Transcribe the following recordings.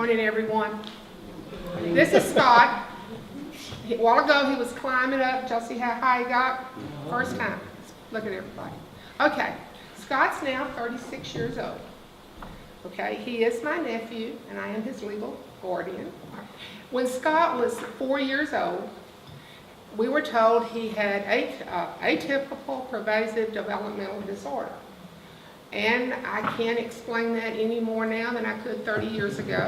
morning, everyone. This is Scott. A while ago, he was climbing up. Y'all see how high he got? First time. Look at everybody. Okay, Scott's now 36 years old. Okay, he is my nephew, and I am his legal guardian. When Scott was 4 years old, we were told he had atypical pervasive developmental disorder. And I can't explain that any more now than I could 30 years ago.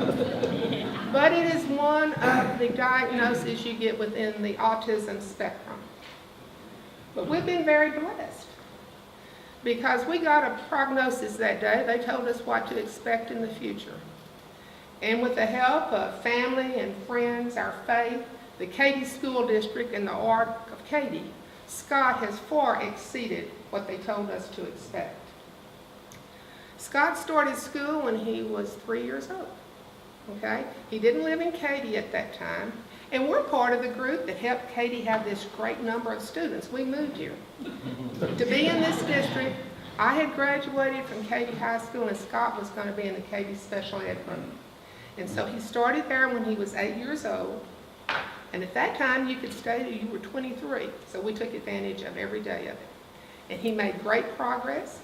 But it is one of the diagnoses you get within the autism spectrum. But we've been very blessed because we got a prognosis that day. They told us what to expect in the future. And with the help of family and friends, our faith, the Katy School District, and the Ark of Katy, Scott has far exceeded what they told us to expect. Scott started school when he was 3 years old. Okay? He didn't live in Katy at that time, and we're part of the group that helped Katy have this great number of students. We moved here. To be in this district, I had graduated from Katy High School, and Scott was going to be in the Katy Special Ed program. And so he started there when he was 8 years old, and at that time you could stay till you were 23, so we took advantage of every day of it. And he made great progress.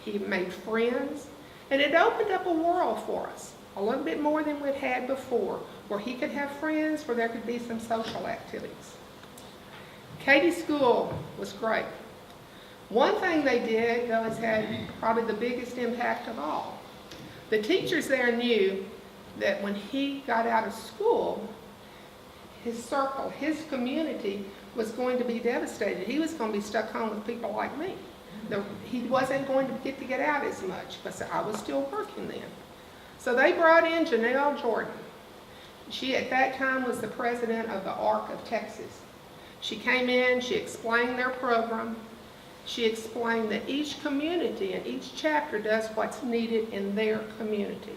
He made friends, and it opened up a world for us, a little bit more than we'd had before, where he could have friends, where there could be some social activities. Katy School was great. One thing they did, though, has had probably the biggest impact of all. The teachers there knew that when he got out of school, his circle, his community was going to be devastated. He was going to be stuck home with people like me. He wasn't going to get out as much, but I was still working then. So they brought in Janelle Jordan. She at that time was the president of the Ark of Texas. She came in, she explained their program. She explained that each community and each chapter does what's needed in their community.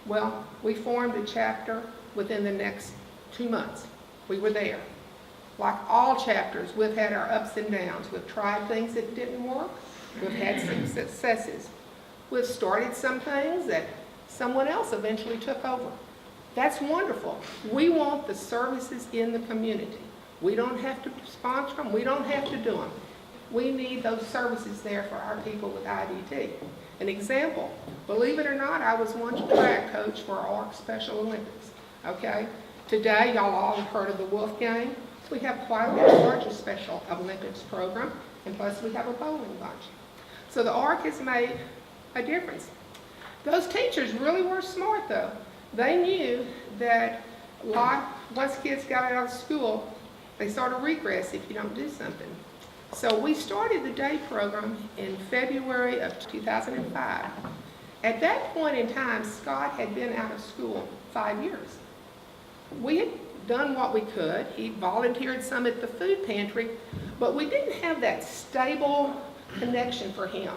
Well, we formed a chapter within the next 2 months. We were there. Like all chapters, we've had our ups and downs. We've tried things that didn't work. We've had some successes. We've started some things that someone else eventually took over. That's wonderful. We want the services in the community. We don't have to sponsor them. We don't have to do them. We need those services there for our people with IDD. An example, believe it or not, I was once track coach for our ARC Special Olympics. Okay? Today, y'all all have heard of the Wolf Game. We have quite a bit larger Special Olympics program, and plus we have a bowling bunch. So the ARC has made a difference. Those teachers really were smart, though. They knew that once kids got out of school, they sort of regress if you don't do something. So we started the day program in February of 2005. At that point in time, Scott had been out of school 5 years. We had done what we could. He volunteered some at the food pantry, but we didn't have that stable connection for him.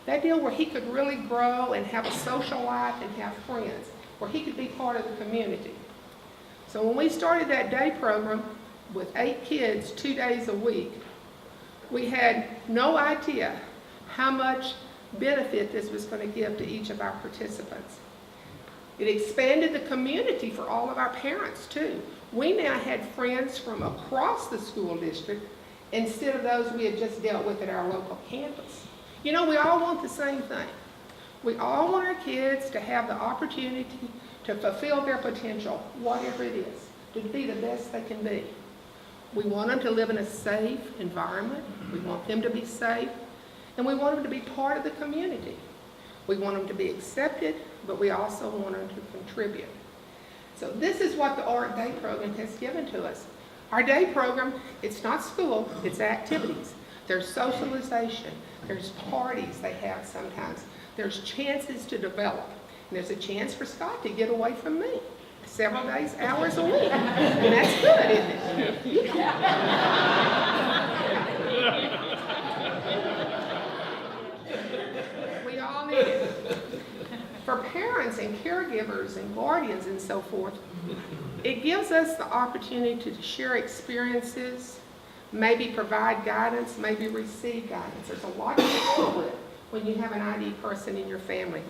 That deal where he could really grow and have a social life and have friends, where he could be part of the community. So when we started that day program with 8 kids 2 days a week, we had no idea how much benefit this was going to give to each of our participants. It expanded the community for all of our parents too. We now had friends from across the school district instead of those we had just dealt with at our local campus. You know, we all want the same thing. We all want our kids to have the opportunity to fulfill their potential, whatever it is, to be the best they can be. We want them to live in a safe environment. We want them to be safe, and we want them to be part of the community. We want them to be accepted, but we also want them to contribute. So this is what the ARC Day program has given to us. Our day program, it's not school, it's activities. There's socialization, there's parties they have sometimes. There's chances to develop. And there's a chance for Scott to get away from me several days, hours a week. And that's good, isn't it? We all need it. For parents and caregivers and guardians and so forth, it gives us the opportunity to share experiences, maybe provide guidance, maybe receive guidance. There's a lot to do with when you have an ID person in your family.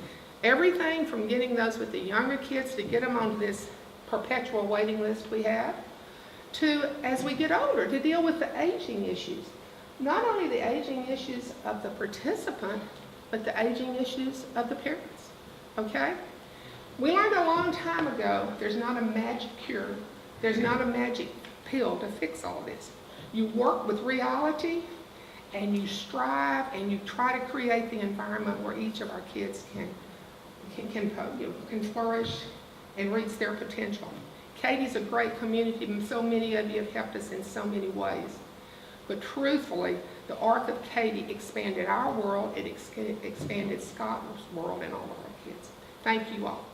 Everything from getting those with the younger kids to get them onto this perpetual waiting list we have, to, as we get older, to deal with the aging issues. Not only the aging issues of the participant, but the aging issues of the parents, okay? We learned a long time ago, there's not a magic cure, there's not a magic pill to fix all this. You work with reality, and you strive, and you try to create the environment where each of our kids can flourish and reach their potential. Katy's a great community, and so many of you have helped us in so many ways. But truthfully, the arc of Katy expanded our world, it expanded Scott's world and all of our kids. Thank you all.